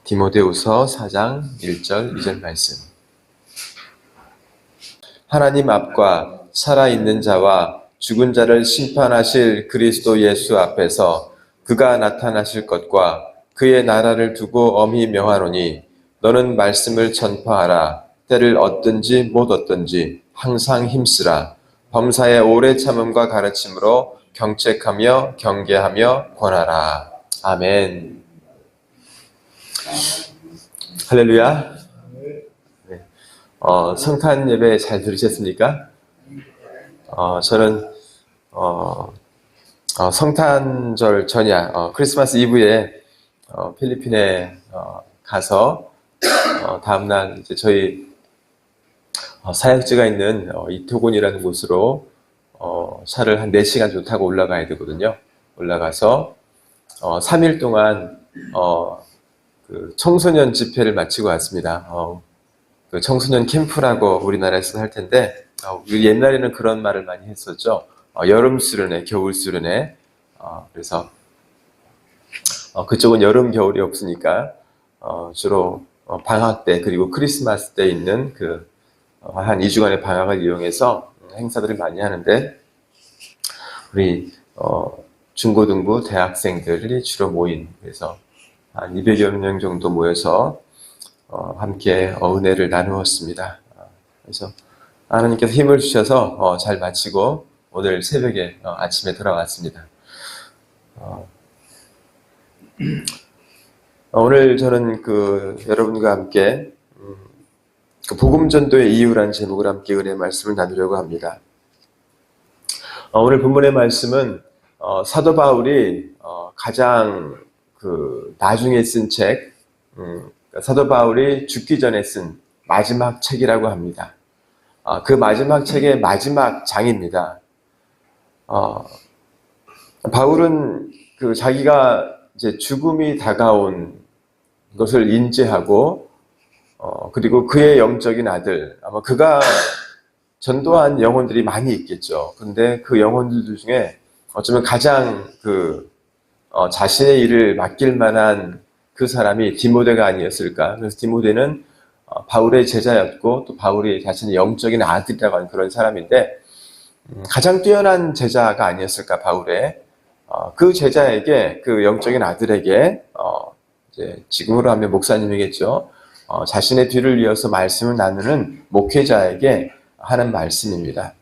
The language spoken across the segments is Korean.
디모데후서 4장 1절 2절 말씀. 하나님 앞과 살아있는 자와 죽은 자를 심판하실 그리스도 예수 앞에서 그가 나타나실 것과 그의 나라를 두고 엄히 명하노니 너는 말씀을 전파하라. 때를 얻든지 못 얻든지 항상 힘쓰라. 범사의 오래 참음과 가르침으로 경책하며 경계하며 권하라. 아멘. 할렐루야. 네. 성탄 예배 잘 들으셨습니까? 저는 성탄절 전야 크리스마스 이브에 필리핀에 가서 다음날 이제 저희 사역지가 있는 이토곤이라는 곳으로 차를 한 4시간 정도 타고 올라가야 되거든요. 올라가서 3일 동안 그 청소년 집회를 마치고 왔습니다. 그 청소년 캠프라고 우리나라에서 할 텐데 옛날에는 그런 말을 많이 했었죠. 여름 수련회, 겨울 수련회. 그래서 그쪽은 여름, 겨울이 없으니까 주로 방학 때 그리고 크리스마스 때 있는 그 한 2주간의 방학을 이용해서 행사들을 많이 하는데 우리 중고등부 대학생들이 주로 모인, 그래서 한 200여 명 정도 모여서 함께 은혜를 나누었습니다. 그래서 하나님께서 힘을 주셔서 잘 마치고 오늘 새벽에 아침에 돌아왔습니다. 오늘 저는 여러분과 함께 그 복음 전도의 이유라는 제목을 함께 은혜의 말씀을 나누려고 합니다. 오늘 본문의 말씀은 사도 바울이 가장 나중에 쓴 책, 사도 바울이 죽기 전에 쓴 마지막 책이라고 합니다. 그 마지막 책의 마지막 장입니다. 바울은 자기가 이제 죽음이 다가온 것을 인지하고, 그리고 그의 영적인 아들, 아마 그가 전도한 영혼들이 많이 있겠죠. 근데 그 영혼들 중에 어쩌면 가장 자신의 일을 맡길 만한 그 사람이 디모데가 아니었을까. 그래서 디모데는 바울의 제자였고 또 바울이 자신의 영적인 아들이라고 하는 그런 사람인데 가장 뛰어난 제자가 아니었을까, 바울의. 그 제자에게, 그 영적인 아들에게, 이제 지금으로 하면 목사님이겠죠. 자신의 뒤를 이어서 말씀을 나누는 목회자에게 하는 말씀입니다.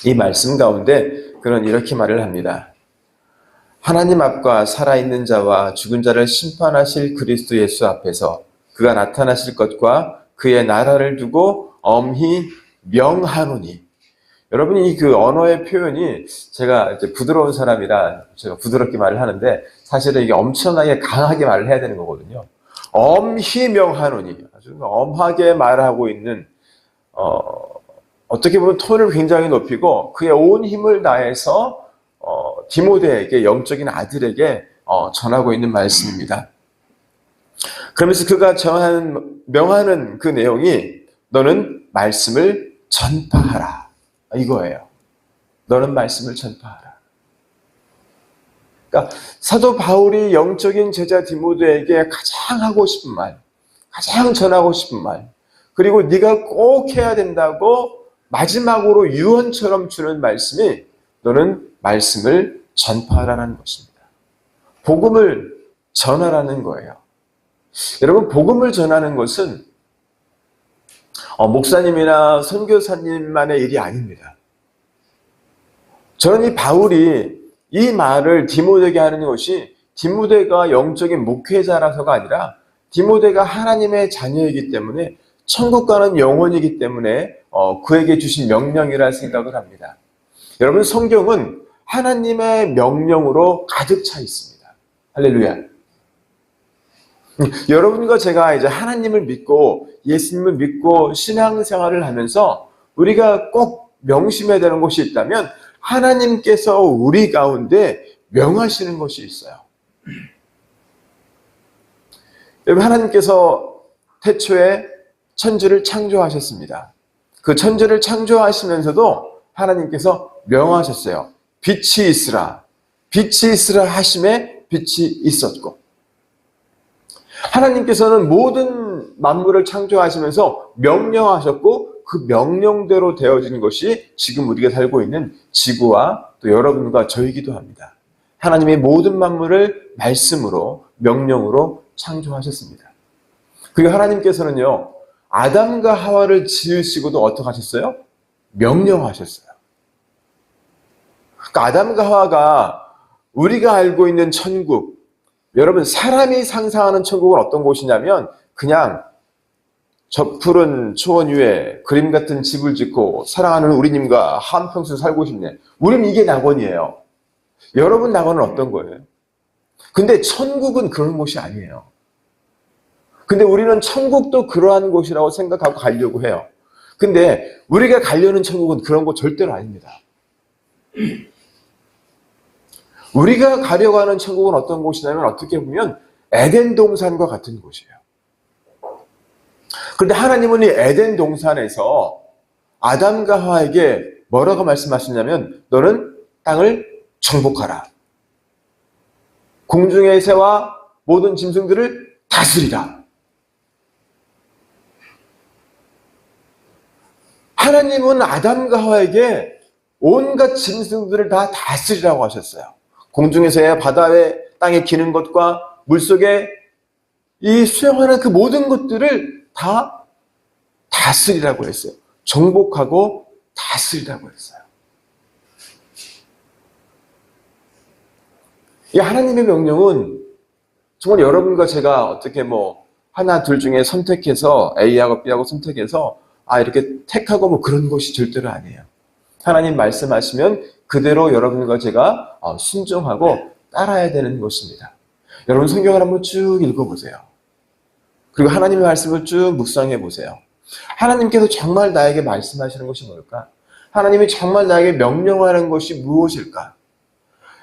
이 말씀 가운데 그는 이렇게 말을 합니다. 하나님 앞과 살아있는 자와 죽은 자를 심판하실 그리스도 예수 앞에서 그가 나타나실 것과 그의 나라를 두고 엄히 명하노니. 여러분이 그 언어의 표현이, 제가 이제 부드러운 사람이라 제가 부드럽게 말을 하는데 사실은 이게 엄청나게 강하게 말을 해야 되는 거거든요. 엄히 명하노니, 아주 엄하게 말하고 있는, 어떻게 보면 톤을 굉장히 높이고 그의 온 힘을 다해서 디모데에게, 영적인 아들에게 전하고 있는 말씀입니다. 그러면서 그가 명하는 그 내용이 너는 말씀을 전파하라, 이거예요. 너는 말씀을 전파하라. 그러니까 사도 바울이 영적인 제자 디모데에게 가장 하고 싶은 말, 가장 전하고 싶은 말, 그리고 네가 꼭 해야 된다고 마지막으로 유언처럼 주는 말씀이 너는 말씀을 전파하라는 것입니다. 복음을 전하라는 거예요. 여러분, 복음을 전하는 것은 목사님이나 선교사님만의 일이 아닙니다. 저는 이 바울이 이 말을 디모데에게 하는 것이 디모데가 영적인 목회자라서가 아니라 디모데가 하나님의 자녀이기 때문에, 천국 가는 영혼이기 때문에 그에게 주신 명령이라 생각을 합니다. 여러분, 성경은 하나님의 명령으로 가득 차 있습니다. 할렐루야. 여러분과 제가 이제 하나님을 믿고 예수님을 믿고 신앙생활을 하면서 우리가 꼭 명심해야 되는 것이 있다면 하나님께서 우리 가운데 명하시는 것이 있어요. 여러분, 하나님께서 태초에 천지를 창조하셨습니다. 그 천지를 창조하시면서도 하나님께서 명하셨어요. 빛이 있으라. 빛이 있으라 하심에 빛이 있었고, 하나님께서는 모든 만물을 창조하시면서 명령하셨고 그 명령대로 되어진 것이 지금 우리가 살고 있는 지구와 또 여러분과 저이기도 합니다. 하나님의 모든 만물을 말씀으로 명령으로 창조하셨습니다. 그리고 하나님께서는요, 아담과 하와를 지으시고도 어떻게 하셨어요? 명령하셨어요. 그러니까 아담과 하와가 우리가 알고 있는 천국, 여러분 사람이 상상하는 천국은 어떤 곳이냐면 그냥 저 푸른 초원 위에 그림 같은 집을 짓고 사랑하는 우리님과 한평생 살고 싶네. 우린 이게 낙원이에요. 여러분 낙원은 어떤 거예요? 근데 천국은 그런 곳이 아니에요. 근데 우리는 천국도 그러한 곳이라고 생각하고 가려고 해요. 근데 우리가 가려는 천국은 그런 곳 절대로 아닙니다. 우리가 가려고 하는 천국은 어떤 곳이냐면 어떻게 보면 에덴 동산과 같은 곳이에요. 그런데 하나님은 이 에덴 동산에서 아담과 하와에게 뭐라고 말씀하시냐면 너는 땅을 정복하라. 공중의 새와 모든 짐승들을 다스리라. 하나님은 아담과 하와에게 온갖 짐승들을 다 다스리라고 하셨어요. 공중의 새, 바다에 땅에 기는 것과 물속에 이 수영하는 그 모든 것들을 다 다스리라고 했어요. 정복하고 다스리라고 했어요. 이 하나님의 명령은 정말 여러분과 제가 어떻게 하나 둘 중에 선택해서 A하고 B하고 선택해서 이렇게 택하고 그런 것이 절대로 아니에요. 하나님 말씀하시면 그대로 여러분과 제가 순종하고 따라야 되는 것입니다. 여러분 성경을 한번 쭉 읽어보세요. 그리고 하나님의 말씀을 쭉 묵상해 보세요. 하나님께서 정말 나에게 말씀하시는 것이 뭘까? 하나님이 정말 나에게 명령하는 것이 무엇일까?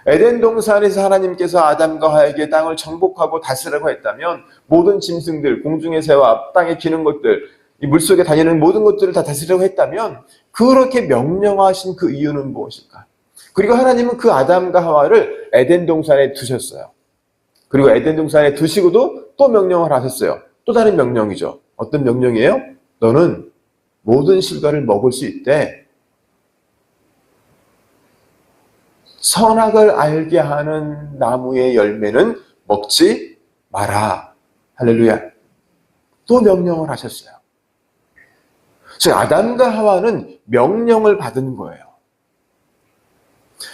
에덴 동산에서 하나님께서 아담과 하와에게 땅을 정복하고 다스리라고 했다면 모든 짐승들, 공중의 새와 땅에 기는 것들, 이 물속에 다니는 모든 것들을 다 다스리라고 했다면 그렇게 명령하신 그 이유는 무엇일까? 그리고 하나님은 그 아담과 하와를 에덴 동산에 두셨어요. 그리고 에덴 동산에 두시고도 또 명령을 하셨어요. 또 다른 명령이죠. 어떤 명령이에요? 너는 모든 실과를 먹을 수 있대. 선악을 알게 하는 나무의 열매는 먹지 마라. 할렐루야. 또 명령을 하셨어요. 즉 아담과 하와는 명령을 받은 거예요.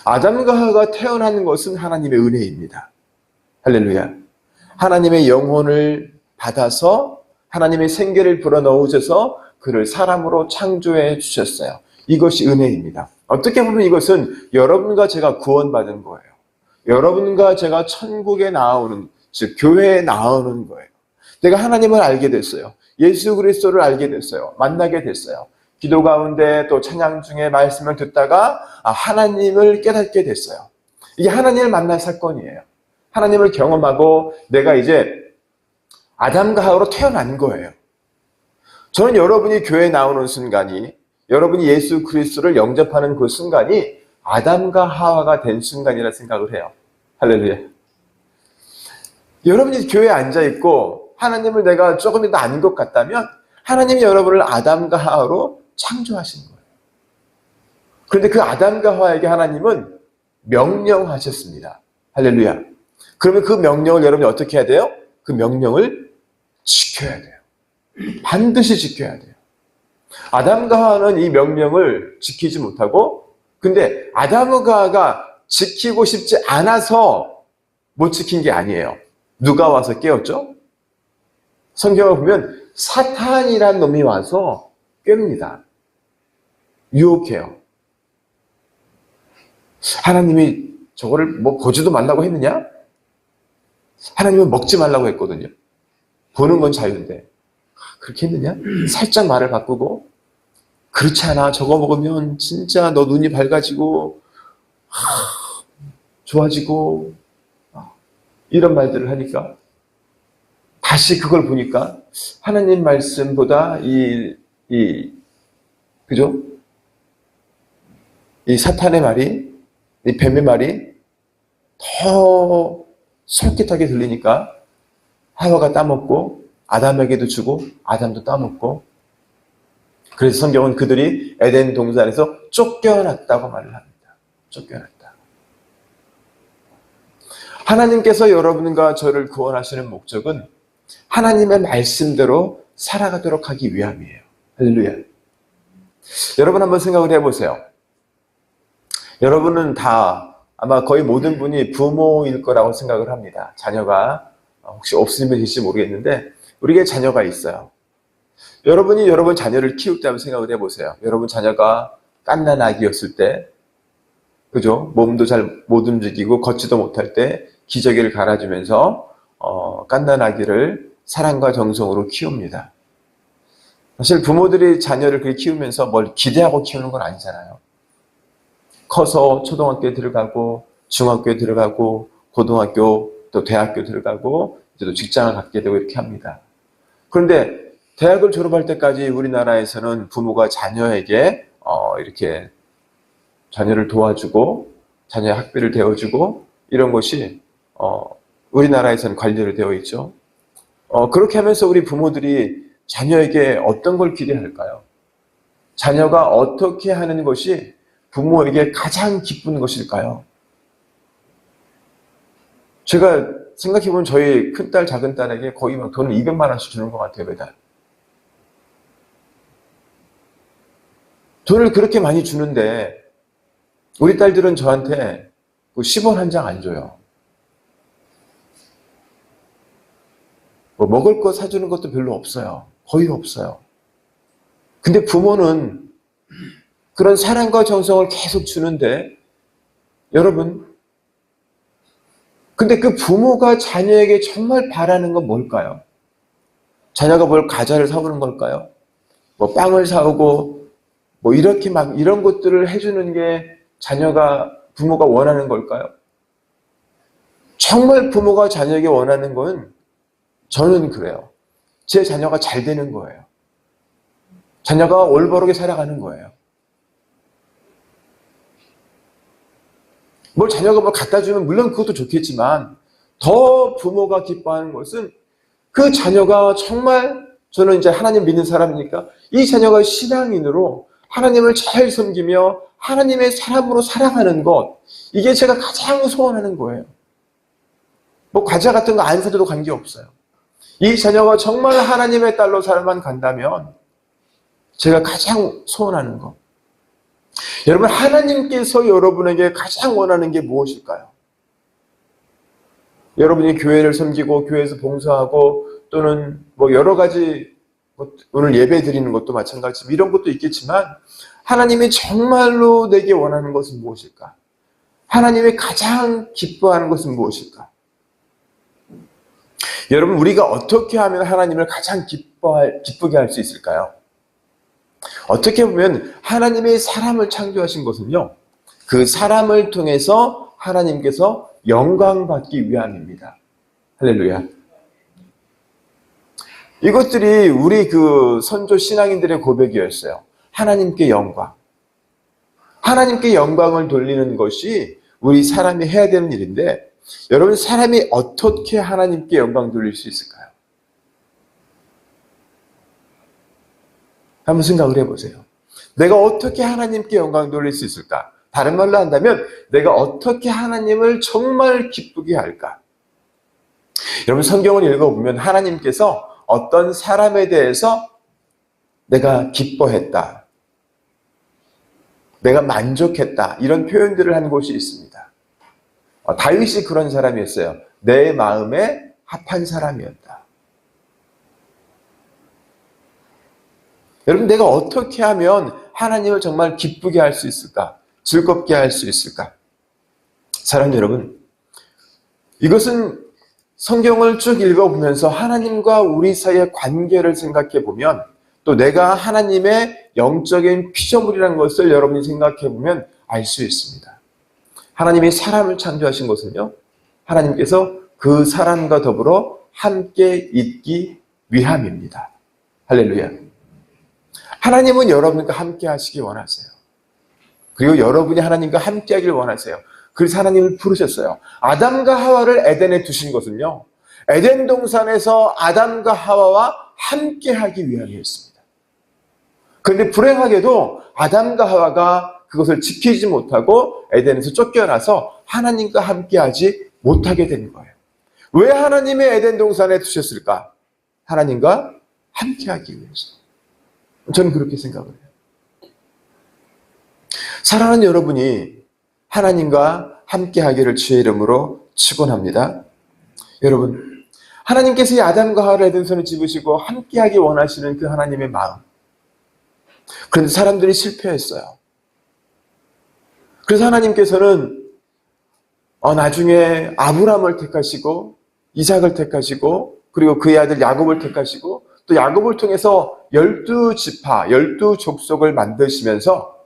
아담과 하와가 태어난 것은 하나님의 은혜입니다. 할렐루야. 하나님의 영혼을 받아서 하나님의 생기를 불어넣으셔서 그를 사람으로 창조해 주셨어요. 이것이 은혜입니다. 어떻게 보면 이것은 여러분과 제가 구원받은 거예요. 여러분과 제가 천국에 나오는, 즉 교회에 나오는 거예요. 내가 하나님을 알게 됐어요. 예수 그리스도를 알게 됐어요. 만나게 됐어요. 기도 가운데 또 찬양 중에 말씀을 듣다가 하나님을 깨닫게 됐어요. 이게 하나님을 만날 사건이에요. 하나님을 경험하고 내가 이제 아담과 하와로 태어난 거예요. 저는 여러분이 교회에 나오는 순간이, 여러분이 예수 그리스도를 영접하는 그 순간이 아담과 하와가 된 순간이라 생각을 해요. 할렐루야. 여러분이 교회에 앉아있고 하나님을 내가 조금이라도 아는 것 같다면 하나님이 여러분을 아담과 하와로 창조하신 거예요. 그런데 그 아담과 하와에게 하나님은 명령하셨습니다. 할렐루야. 그러면 그 명령을 여러분이 어떻게 해야 돼요? 그 명령을 지켜야 돼요. 반드시 지켜야 돼요. 아담과 하와는 이 명령을 지키지 못하고, 근데 아담과 하와가 지키고 싶지 않아서 못 지킨 게 아니에요. 누가 와서 깨웠죠? 성경을 보면 사탄이란 놈이 와서 깹니다. 유혹해요. 하나님이 저거를 보지도 말라고 했느냐? 하나님은 먹지 말라고 했거든요. 보는 건 자유인데 그렇게 했느냐? 살짝 말을 바꾸고, 그렇지 않아, 저거 먹으면 진짜 너 눈이 밝아지고 좋아지고 이런 말들을 하니까 다시 그걸 보니까 하나님 말씀보다 그죠? 이 사탄의 말이, 이 뱀의 말이 더 솔깃하게 들리니까 하와가 따먹고 아담에게도 주고 아담도 따먹고, 그래서 성경은 그들이 에덴 동산에서 쫓겨났다고 말을 합니다. 쫓겨났다. 하나님께서 여러분과 저를 구원하시는 목적은 하나님의 말씀대로 살아가도록 하기 위함이에요. 할렐루야. 여러분 한번 생각을 해보세요. 여러분은 다 아마 거의 모든 분이 부모일 거라고 생각을 합니다. 자녀가 혹시 없으신 분이 계실지 모르겠는데 우리에게 자녀가 있어요. 여러분이 여러분 자녀를 키울 때 한번 생각을 해보세요. 여러분 자녀가 갓난 아기였을 때, 그죠? 몸도 잘 못 움직이고 걷지도 못할 때 기저귀를 갈아주면서 갓난 아기를 사랑과 정성으로 키웁니다. 사실 부모들이 자녀를 그렇게 키우면서 뭘 기대하고 키우는 건 아니잖아요. 커서 초등학교에 들어가고 중학교에 들어가고 고등학교 또 대학교 들어가고 이제 또 직장을 갖게 되고 이렇게 합니다. 그런데 대학을 졸업할 때까지 우리나라에서는 부모가 자녀에게 이렇게 자녀를 도와주고 자녀의 학비를 대어주고 이런 것이 우리나라에서는 관리를 되어 있죠. 그렇게 하면서 우리 부모들이 자녀에게 어떤 걸 기대할까요? 자녀가 어떻게 하는 것이 부모에게 가장 기쁜 것일까요? 제가 생각해보면 저희 큰딸, 작은딸에게 거의 막 돈을 200만 원씩 주는 것 같아요, 매달. 돈을 그렇게 많이 주는데 우리 딸들은 저한테 10원 한 장 안 줘요. 뭐 먹을 거 사주는 것도 별로 없어요. 거의 없어요. 근데 부모는 그런 사랑과 정성을 계속 주는데, 여러분, 근데 그 부모가 자녀에게 정말 바라는 건 뭘까요? 자녀가 뭘 과자를 사오는 걸까요? 뭐 빵을 사오고 뭐 이렇게 막 이런 것들을 해주는 게 부모가 원하는 걸까요? 정말 부모가 자녀에게 원하는 건, 저는 그래요. 제 자녀가 잘 되는 거예요. 자녀가 올바르게 살아가는 거예요. 자녀가 뭘 갖다 주면 물론 그것도 좋겠지만 더 부모가 기뻐하는 것은 그 자녀가 정말, 저는 이제 하나님 믿는 사람이니까 이 자녀가 신앙인으로 하나님을 잘 섬기며 하나님의 사람으로 살아가는 것, 이게 제가 가장 소원하는 거예요. 과자 같은 거 안 사줘도 관계없어요. 이 자녀가 정말 하나님의 딸로 살아만 간다면 제가 가장 소원하는 것. 여러분, 하나님께서 여러분에게 가장 원하는 게 무엇일까요? 여러분이 교회를 섬기고 교회에서 봉사하고 또는 여러 가지, 오늘 예배 드리는 것도 마찬가지지만 이런 것도 있겠지만, 하나님이 정말로 내게 원하는 것은 무엇일까? 하나님이 가장 기뻐하는 것은 무엇일까? 여러분, 우리가 어떻게 하면 하나님을 가장 기쁘게 할 수 있을까요? 어떻게 보면 하나님의 사람을 창조하신 것은요, 그 사람을 통해서 하나님께서 영광받기 위함입니다. 할렐루야. 이것들이 우리 선조 신앙인들의 고백이었어요. 하나님께 영광. 하나님께 영광을 돌리는 것이 우리 사람이 해야 되는 일인데, 여러분, 사람이 어떻게 하나님께 영광 돌릴 수 있을까요? 한번 생각을 해보세요. 내가 어떻게 하나님께 영광 돌릴 수 있을까? 다른 말로 한다면 내가 어떻게 하나님을 정말 기쁘게 할까? 여러분, 성경을 읽어보면 하나님께서 어떤 사람에 대해서 내가 기뻐했다, 내가 만족했다, 이런 표현들을 한 곳이 있습니다. 다윗이 그런 사람이었어요. 내 마음에 합한 사람이었다. 여러분, 내가 어떻게 하면 하나님을 정말 기쁘게 할 수 있을까? 즐겁게 할 수 있을까? 사랑하는 여러분, 이것은 성경을 쭉 읽어보면서 하나님과 우리 사이의 관계를 생각해 보면, 또 내가 하나님의 영적인 피조물이라는 것을 여러분이 생각해 보면 알 수 있습니다. 하나님이 사람을 창조하신 것은요, 하나님께서 그 사람과 더불어 함께 있기 위함입니다. 할렐루야. 하나님은 여러분과 함께 하시기 원하세요. 그리고 여러분이 하나님과 함께 하길 원하세요. 그래서 하나님을 부르셨어요. 아담과 하와를 에덴에 두신 것은요, 에덴 동산에서 아담과 하와와 함께하기 위함이었습니다. 그런데 불행하게도 아담과 하와가 그것을 지키지 못하고 에덴에서 쫓겨나서 하나님과 함께하지 못하게 된 거예요. 왜 하나님의 에덴 동산에 두셨을까? 하나님과 함께하기 위해서. 저는 그렇게 생각을 해요. 사랑하는 여러분이 하나님과 함께하기를 주의 이름으로 축원합니다. 여러분, 하나님께서 이 아담과 하와를 에덴 동산에 집으시고 함께하기 원하시는 그 하나님의 마음. 그런데 사람들이 실패했어요. 그래서 하나님께서는 나중에 아브람을 택하시고 이삭을 택하시고 그리고 그의 아들 야곱을 택하시고 또 야곱을 통해서 12지파, 12족속을 만드시면서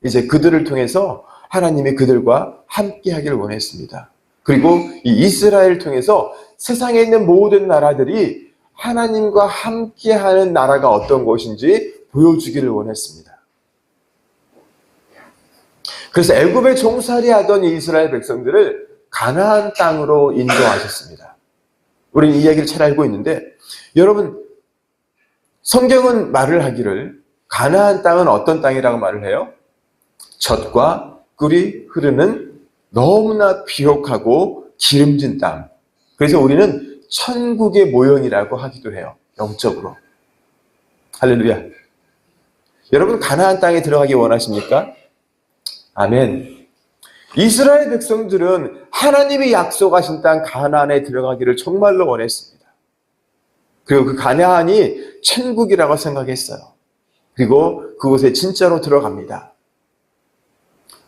이제 그들을 통해서 하나님이 그들과 함께 하기를 원했습니다. 그리고 이 이스라엘을 통해서 세상에 있는 모든 나라들이 하나님과 함께하는 나라가 어떤 것인지 보여주기를 원했습니다. 그래서 애굽에 종살이하던 이 이스라엘 백성들을 가나안 땅으로 인도하셨습니다. 우리는 이 이야기를 잘 알고 있는데 여러분, 성경은 말을 하기를 가나안 땅은 어떤 땅이라고 말을 해요? 젖과 꿀이 흐르는 너무나 비옥하고 기름진 땅. 그래서 우리는 천국의 모형이라고 하기도 해요. 영적으로. 할렐루야. 여러분, 가나안 땅에 들어가기 원하십니까? 아멘. 이스라엘 백성들은 하나님이 약속하신 땅 가나안에 들어가기를 정말로 원했습니다. 그리고 그 가나안이 천국이라고 생각했어요. 그리고 그곳에 진짜로 들어갑니다.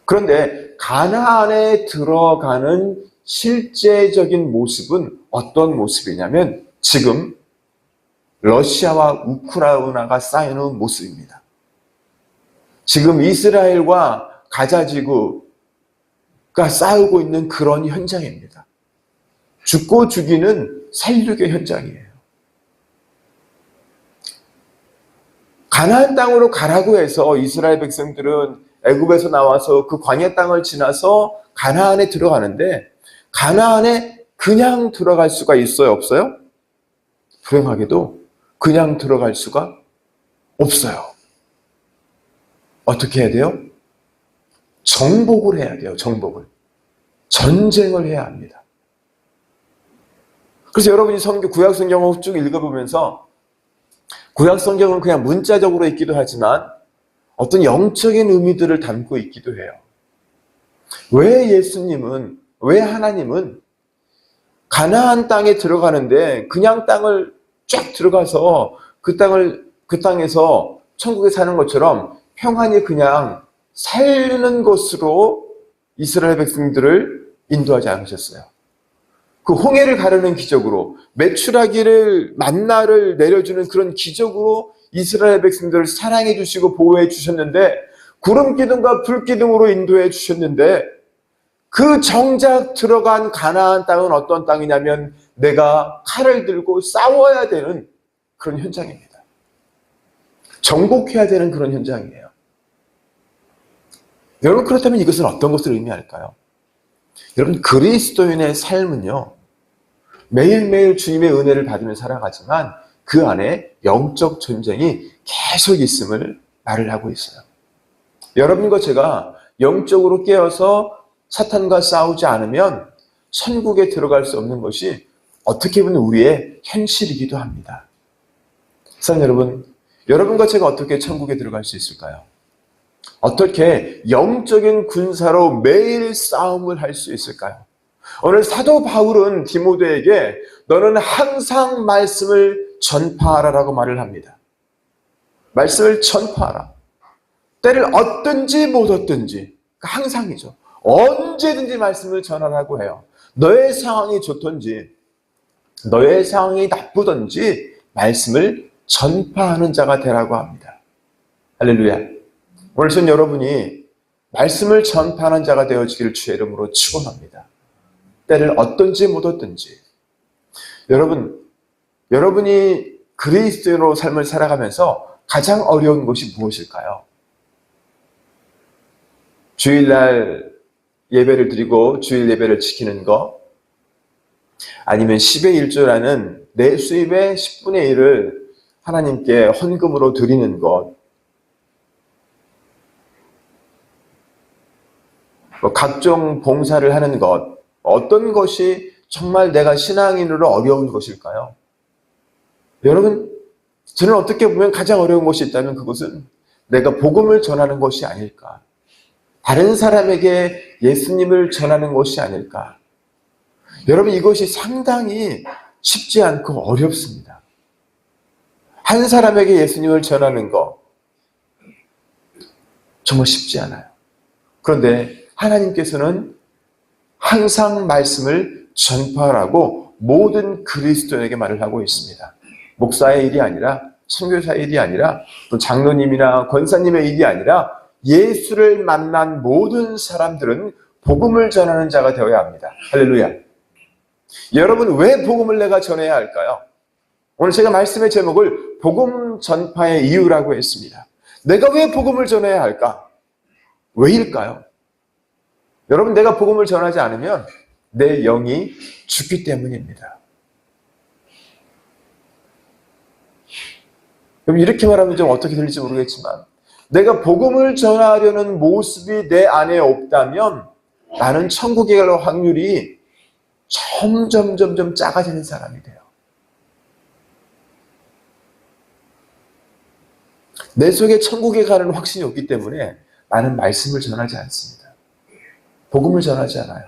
그런데 가나안에 들어가는 실제적인 모습은 어떤 모습이냐면 지금 러시아와 우크라이나가 쌓여놓은 모습입니다. 지금 이스라엘과 가자지구가 싸우고 있는 그런 현장입니다. 죽고 죽이는 살육의 현장이에요. 가나안 땅으로 가라고 해서 이스라엘 백성들은 애굽에서 나와서 그 광야 땅을 지나서 가나안에 들어가는데 가나안에 그냥 들어갈 수가 있어요, 없어요? 불행하게도 그냥 들어갈 수가 없어요. 어떻게 해야 돼요? 정복을 해야 돼요. 정복을. 전쟁을 해야 합니다. 그래서 여러분이 구약 성경을 쭉 읽어보면서 구약 성경은 그냥 문자적으로 있기도 하지만 어떤 영적인 의미들을 담고 있기도 해요. 왜 하나님은 가나안 땅에 들어가는데 그냥 땅을 쫙 들어가서 그 땅에서 천국에 사는 것처럼 평안히 그냥 살는 것으로 이스라엘 백성들을 인도하지 않으셨어요. 그 홍해를 가르는 기적으로 메추라기를 만나를 내려주는 그런 기적으로 이스라엘 백성들을 사랑해 주시고 보호해 주셨는데 구름 기둥과 불 기둥으로 인도해 주셨는데 그 정작 들어간 가나안 땅은 어떤 땅이냐면 내가 칼을 들고 싸워야 되는 그런 현장입니다. 정복해야 되는 그런 현장이에요. 여러분, 그렇다면 이것은 어떤 것을 의미할까요? 여러분, 그리스도인의 삶은요, 매일매일 주님의 은혜를 받으며 살아가지만 그 안에 영적 전쟁이 계속 있음을 말을 하고 있어요. 여러분과 제가 영적으로 깨어서 사탄과 싸우지 않으면 천국에 들어갈 수 없는 것이 어떻게 보면 우리의 현실이기도 합니다. 사랑하는 여러분, 여러분과 제가 어떻게 천국에 들어갈 수 있을까요? 어떻게 영적인 군사로 매일 싸움을 할 수 있을까요? 오늘 사도 바울은 디모데에게 너는 항상 말씀을 전파하라라고 말을 합니다. 말씀을 전파하라. 때를 얻든지 못 얻든지 항상이죠. 언제든지 말씀을 전하라고 해요. 너의 상황이 좋든지 너의 상황이 나쁘든지 말씀을 전파하는 자가 되라고 합니다. 할렐루야. 오늘 전 여러분이 말씀을 전파하는 자가 되어지기를 주의 이름으로 축원합니다. 때를 얻든지 못 얻든지. 여러분이 그리스도인으로 삶을 살아가면서 가장 어려운 것이 무엇일까요? 주일날 예배를 드리고 주일 예배를 지키는 것, 아니면 10의 1조라는 내 수입의 10분의 1을 하나님께 헌금으로 드리는 것, 각종 봉사를 하는 것, 어떤 것이 정말 내가 신앙인으로 어려운 것일까요? 여러분, 저는 어떻게 보면 가장 어려운 것이 있다면 그것은 내가 복음을 전하는 것이 아닐까. 다른 사람에게 예수님을 전하는 것이 아닐까. 여러분, 이것이 상당히 쉽지 않고 어렵습니다. 한 사람에게 예수님을 전하는 것, 정말 쉽지 않아요. 그런데 하나님께서는 항상 말씀을 전파하라고 모든 그리스도인에게 말을 하고 있습니다. 목사의 일이 아니라, 선교사의 일이 아니라, 또 장로님이나 권사님의 일이 아니라 예수를 만난 모든 사람들은 복음을 전하는 자가 되어야 합니다. 할렐루야. 여러분, 왜 복음을 내가 전해야 할까요? 오늘 제가 말씀의 제목을 복음 전파의 이유라고 했습니다. 내가 왜 복음을 전해야 할까? 왜일까요? 여러분, 내가 복음을 전하지 않으면 내 영이 죽기 때문입니다. 여러분, 이렇게 말하면 좀 어떻게 들릴지 모르겠지만 내가 복음을 전하려는 모습이 내 안에 없다면 나는 천국에 갈 확률이 점점 작아지는 사람이 돼요. 내 속에 천국에 가는 확신이 없기 때문에 나는 말씀을 전하지 않습니다. 복음을 전하지 않아요.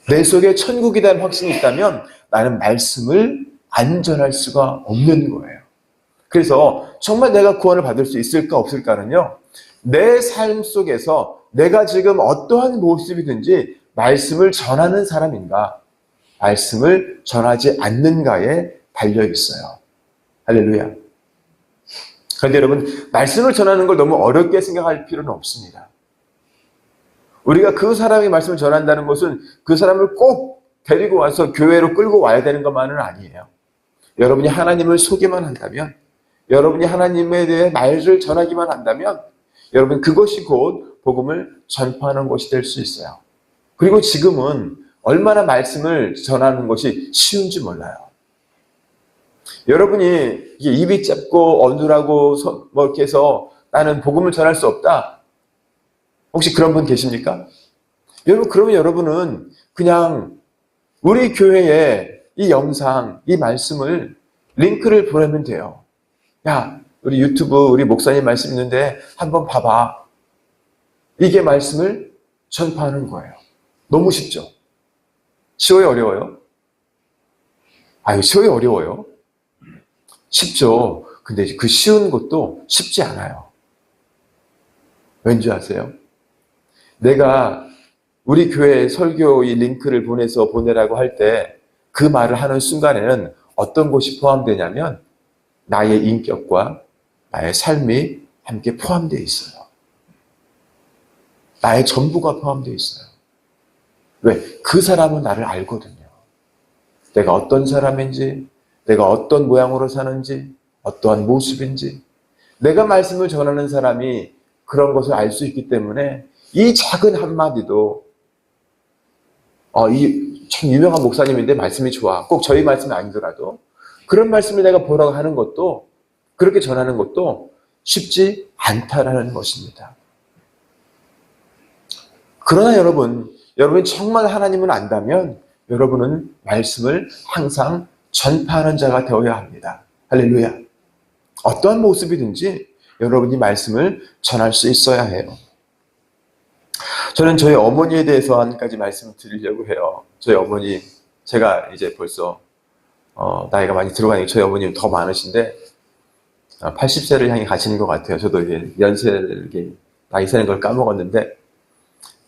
내 속에 천국에 대한 확신이 있다면 나는 말씀을 안 전할 수가 없는 거예요. 그래서 정말 내가 구원을 받을 수 있을까 없을까는요, 내 삶 속에서 내가 지금 어떠한 모습이든지 말씀을 전하는 사람인가, 말씀을 전하지 않는가에 달려 있어요. 할렐루야. 그런데 여러분, 말씀을 전하는 걸 너무 어렵게 생각할 필요는 없습니다. 우리가 그 사람이 말씀을 전한다는 것은 그 사람을 꼭 데리고 와서 교회로 끌고 와야 되는 것만은 아니에요. 여러분이 하나님을 소개만 한다면, 여러분이 하나님에 대해 말을 전하기만 한다면 여러분, 그것이 곧 복음을 전파하는 것이 될 수 있어요. 그리고 지금은 얼마나 말씀을 전하는 것이 쉬운지 몰라요. 여러분이 입이 짧고 어눌하고 뭐 이렇게 해서 나는 복음을 전할 수 없다, 혹시 그런 분 계십니까? 여러분, 그러면 여러분은 그냥 우리 교회에 이 영상, 이 말씀을 링크를 보내면 돼요. 야, 우리 유튜브 우리 목사님 말씀 있는데 한번 봐봐. 이게 말씀을 전파하는 거예요. 너무 쉽죠? 쉬워요, 어려워요? 아유, 쉬워요, 어려워요? 쉽죠. 근데 그 쉬운 것도 쉽지 않아요. 왠지 아세요? 내가 우리 교회 설교 이 링크를 보내라고 할 때 그 말을 하는 순간에는 어떤 것이 포함되냐면 나의 인격과 나의 삶이 함께 포함되어 있어요. 나의 전부가 포함되어 있어요. 왜? 그 사람은 나를 알거든요. 내가 어떤 사람인지, 내가 어떤 모양으로 사는지, 어떠한 모습인지, 내가 말씀을 전하는 사람이 그런 것을 알 수 있기 때문에 이 작은 한마디도 이 참 유명한 목사님인데 말씀이 좋아. 꼭 저희 말씀이 아니더라도 그런 말씀을 내가 보라고 하는 것도, 그렇게 전하는 것도 쉽지 않다라는 것입니다. 그러나 여러분이 정말 하나님을 안다면 여러분은 말씀을 항상 전파하는 자가 되어야 합니다. 할렐루야. 어떠한 모습이든지 여러분이 말씀을 전할 수 있어야 해요. 저는 저희 어머니에 대해서 한 가지 말씀을 드리려고 해요. 저희 어머니, 제가 이제 벌써 나이가 많이 들어가니까 저희 어머님 더 많으신데 80세를 향해 가시는 것 같아요. 저도 이제 나이 세는 걸 까먹었는데,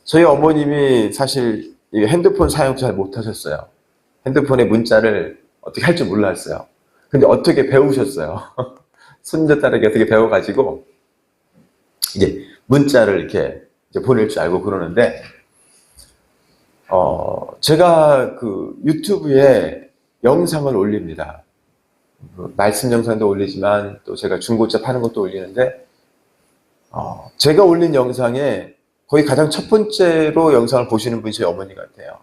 저희 어머님이 사실 핸드폰 사용 잘 못하셨어요. 핸드폰에 문자를 어떻게 할 줄 몰랐어요. 근데 어떻게 배우셨어요. 손자딸에게 어떻게 배워가지고 이제 문자를 이렇게 이제 보낼 줄 알고 그러는데, 제가 그 유튜브에 영상을 올립니다. 말씀 영상도 올리지만 또 제가 중고차 파는 것도 올리는데, 제가 올린 영상에 거의 가장 첫 번째로 영상을 보시는 분이 저희 어머니 같아요.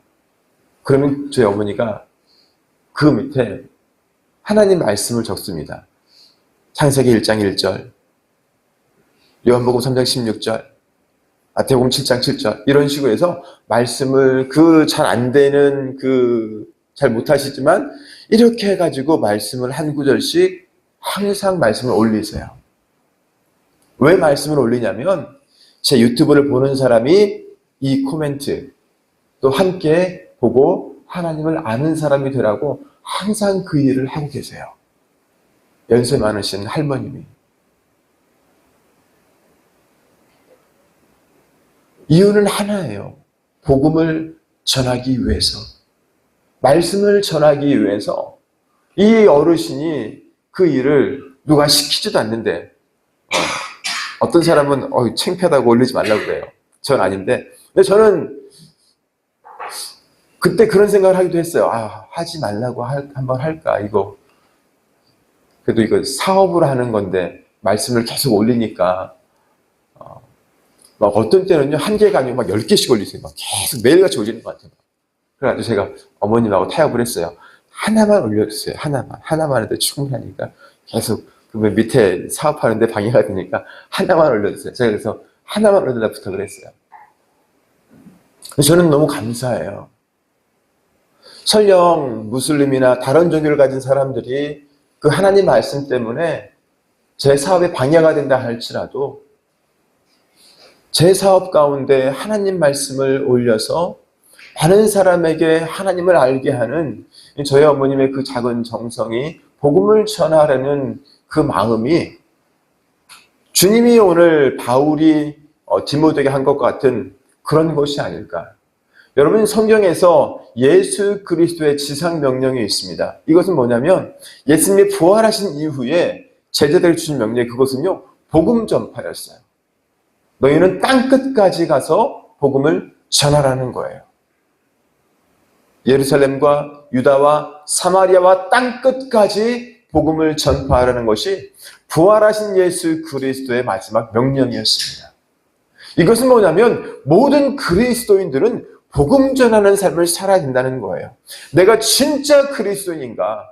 그러면 저희 어머니가 그 밑에 하나님 말씀을 적습니다. 창세기 1장 1절, 요한복음 3장 16절, 마태복음 7장 7절 이런 식으로 해서 말씀을 잘 안 되는 잘 못하시지만 이렇게 해가지고 말씀을 한 구절씩 항상 말씀을 올리세요. 왜 말씀을 올리냐면 제 유튜브를 보는 사람이 이 코멘트 또 함께 보고 하나님을 아는 사람이 되라고 항상 그 일을 하고 계세요. 연세 많으신 할머님이. 이유는 하나예요. 복음을 전하기 위해서, 말씀을 전하기 위해서 이 어르신이 그 일을 누가 시키지도 않는데 어떤 사람은 창피하다고 올리지 말라고 그래요. 전 아닌데. 근데 저는 그때 그런 생각을 하기도 했어요. 하지 말라고 한번 할까 이거. 그래도 이거 사업을 하는 건데 말씀을 계속 올리니까 막 어떤 때는요, 한 개가 아니고 막 10개씩 올리세요. 막 계속 매일같이 올리는 것 같아요. 그래가지고 제가 어머님하고 타협을 했어요. 하나만 올려주세요. 하나만 해도 충분하니까 계속 그러면 밑에 사업하는데 방해가 되니까 하나만 올려주세요. 제가 그래서 하나만 올려달라고 부탁을 했어요. 저는 너무 감사해요. 설령 무슬림이나 다른 종교를 가진 사람들이 그 하나님 말씀 때문에 제 사업에 방해가 된다 할지라도 제 사업 가운데 하나님 말씀을 올려서 많은 사람에게 하나님을 알게 하는 저희 어머님의 그 작은 정성이 복음을 전하려는 그 마음이 주님이 오늘 바울이 디모데에게 한 것 같은 그런 것이 아닐까. 여러분, 성경에서 예수 그리스도의 지상 명령이 있습니다. 이것은 뭐냐면 예수님이 부활하신 이후에 제자들에게 주신 명령, 그것은요 복음 전파였어요. 너희는 땅끝까지 가서 복음을 전하라는 거예요. 예루살렘과 유다와 사마리아와 땅끝까지 복음을 전파하라는 것이 부활하신 예수 그리스도의 마지막 명령이었습니다. 이것은 뭐냐면 모든 그리스도인들은 복음 전하는 삶을 살아야 된다는 거예요. 내가 진짜 그리스도인인가?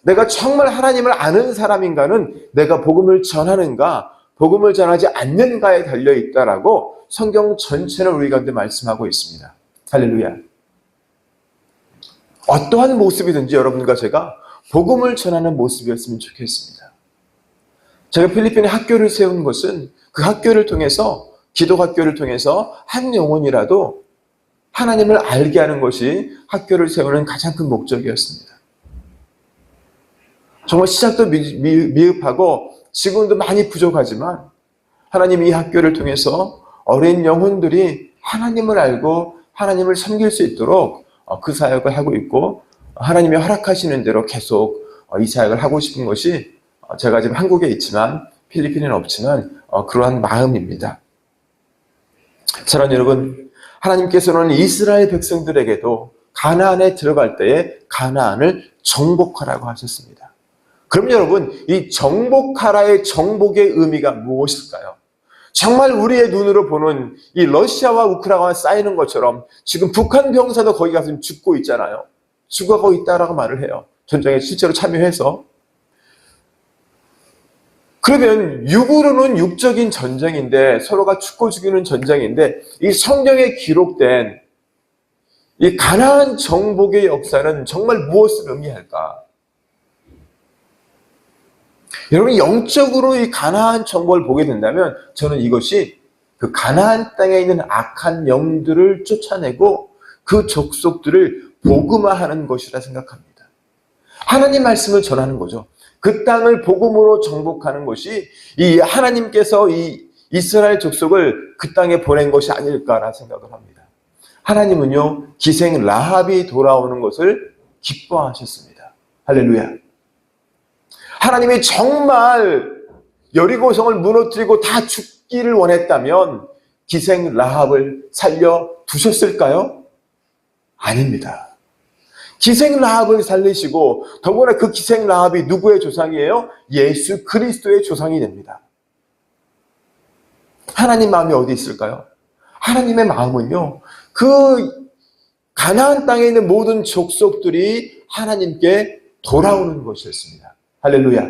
내가 정말 하나님을 아는 사람인가는 내가 복음을 전하는가? 복음을 전하지 않는가에 달려있다라고 성경 전체를 우리 가운데 말씀하고 있습니다. 할렐루야. 어떠한 모습이든지 여러분과 제가 복음을 전하는 모습이었으면 좋겠습니다. 제가 필리핀에 학교를 세운 것은 그 학교를 통해서, 기독학교를 통해서 한 영혼이라도 하나님을 알게 하는 것이 학교를 세우는 가장 큰 목적이었습니다. 정말 시작도 미흡하고 지금도 많이 부족하지만 하나님이 이 학교를 통해서 어린 영혼들이 하나님을 알고 하나님을 섬길 수 있도록 그 사역을 하고 있고 하나님이 허락하시는 대로 계속 이 사역을 하고 싶은 것이 제가 지금 한국에 있지만 필리핀에는 없지만 그러한 마음입니다. 사랑하는 여러분, 하나님께서는 이스라엘 백성들에게도 가나안에 들어갈 때에 가나안을 정복하라고 하셨습니다. 그럼 여러분, 이 정복하라의 정복의 의미가 무엇일까요? 정말 우리의 눈으로 보는 이 러시아와 우크라이나가 쌓이는 것처럼 지금 북한 병사도 거기 가서 죽고 있잖아요. 죽어가고 있다라고 말을 해요. 전쟁에 실제로 참여해서. 그러면 육으로는 육적인 전쟁인데 서로가 죽고 죽이는 전쟁인데 이 성경에 기록된 이 가나안 정복의 역사는 정말 무엇을 의미할까? 여러분, 영적으로 이 가나안 정복을 보게 된다면 저는 이것이 그 가나안 땅에 있는 악한 영들을 쫓아내고 그 족속들을 복음화하는 것이라 생각합니다. 하나님 말씀을 전하는 거죠. 그 땅을 복음으로 정복하는 것이 이 하나님께서 이 이스라엘 족속을 그 땅에 보낸 것이 아닐까라 생각을 합니다. 하나님은요, 기생 라합이 돌아오는 것을 기뻐하셨습니다. 할렐루야. 하나님이 정말 여리고성을 무너뜨리고 다 죽기를 원했다면 기생 라합을 살려 두셨을까요? 아닙니다. 기생 라합을 살리시고 더구나 그 기생 라합이 누구의 조상이에요? 예수 그리스도의 조상이 됩니다. 하나님 마음이 어디 있을까요? 하나님의 마음은요, 그 가나안 땅에 있는 모든 족속들이 하나님께 돌아오는 것이었습니다. 할렐루야.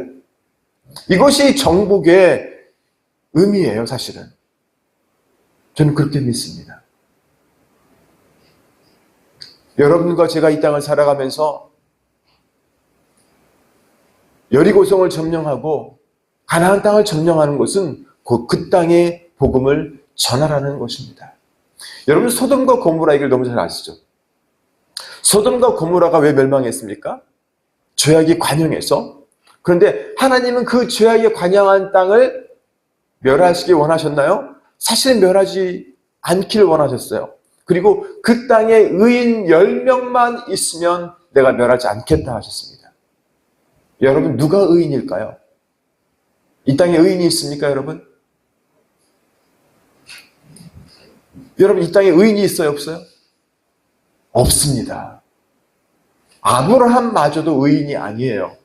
이것이 정복의 의미예요, 사실은. 저는 그렇게 믿습니다. 여러분과 제가 이 땅을 살아가면서 여리고성을 점령하고 가나안 땅을 점령하는 것은 곧 그 땅의 복음을 전하라는 것입니다. 여러분, 소돔과 고모라 얘기를 너무 잘 아시죠? 소돔과 고모라가 왜 멸망했습니까? 죄악이 관영해서. 그런데 하나님은 그 죄악이 관영한 땅을 멸하시기 원하셨나요? 사실은 멸하지 않기를 원하셨어요. 그리고 그 땅에 의인 10명만 있으면 내가 멸하지 않겠다 하셨습니다. 여러분, 누가 의인일까요? 이 땅에 의인이 있습니까, 여러분? 여러분, 이 땅에 의인이 있어요, 없어요? 없습니다. 아브라함마저도 의인이 아니에요.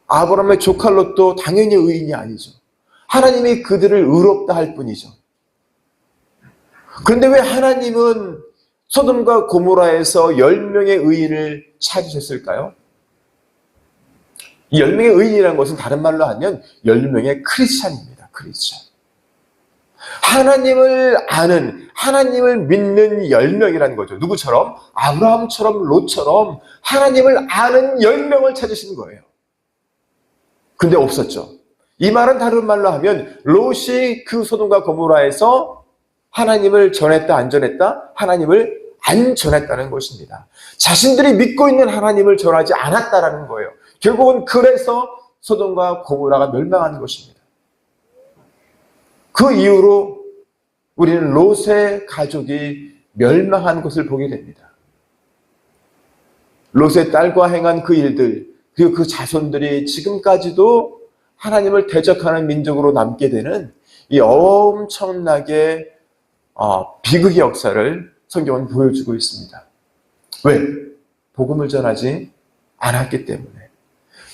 아브라함의 조카 롯도 당연히 의인이 아니죠. 하나님이 그들을 의롭다 할 뿐이죠. 그런데 왜 하나님은 소돔과 고모라에서 10명의 의인을 찾으셨을까요? 이 10명의 의인이라는 것은 다른 말로 하면 10명의 크리스찬입니다. 크리스찬. 하나님을 아는, 하나님을 믿는 10명이라는 거죠. 누구처럼? 아브라함처럼, 롯처럼 하나님을 아는 10명을 찾으신 거예요. 근데 없었죠. 이 말은 다른 말로 하면 롯이 그 소돔과 고모라에서 하나님을 전했다, 안 전했다? 하나님을 안 전했다는 것입니다. 자신들이 믿고 있는 하나님을 전하지 않았다라는 거예요. 결국은 그래서 소돔과 고모라가 멸망한 것입니다. 그 이후로 우리는 롯의 가족이 멸망한 것을 보게 됩니다. 롯의 딸과 행한 그 일들, 그리고 그 자손들이 지금까지도 하나님을 대적하는 민족으로 남게 되는 이 엄청나게 비극의 역사를 성경은 보여주고 있습니다. 왜? 복음을 전하지 않았기 때문에.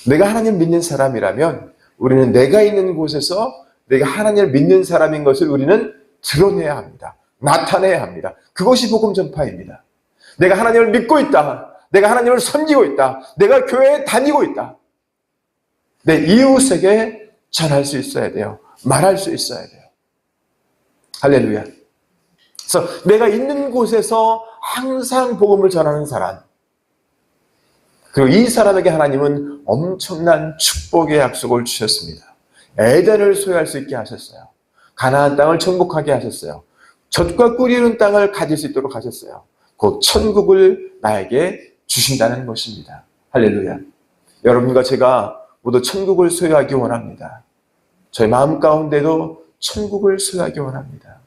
내가 하나님 믿는 사람이라면 우리는 내가 있는 곳에서 내가 하나님을 믿는 사람인 것을 우리는 드러내야 합니다. 나타내야 합니다. 그것이 복음 전파입니다. 내가 하나님을 믿고 있다. 내가 하나님을 섬기고 있다. 내가 교회에 다니고 있다. 내 이웃에게 전할 수 있어야 돼요. 말할 수 있어야 돼요. 할렐루야. 그래서 내가 있는 곳에서 항상 복음을 전하는 사람, 그리고 이 사람에게 하나님은 엄청난 축복의 약속을 주셨습니다. 에덴을 소유할 수 있게 하셨어요. 가나안 땅을 정복하게 하셨어요. 젖과 꿀이 흐르는 땅을 가질 수 있도록 하셨어요. 곧 천국을 나에게 주신다는 것입니다. 할렐루야. 여러분과 제가 모두 천국을 소유하기 원합니다. 저희 마음 가운데도 천국을 소유하기 원합니다.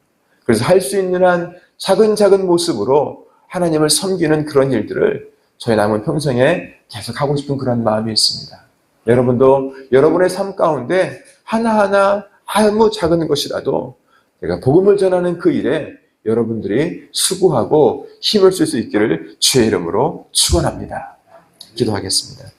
그래서 할 수 있는 한 작은 모습으로 하나님을 섬기는 그런 일들을 저희 남은 평생에 계속 하고 싶은 그런 마음이 있습니다. 여러분도 여러분의 삶 가운데 하나하나 아무 작은 것이라도 내가 복음을 전하는 그 일에 여러분들이 수고하고 힘을 쓸 수 있기를 주의 이름으로 축원합니다. 기도하겠습니다.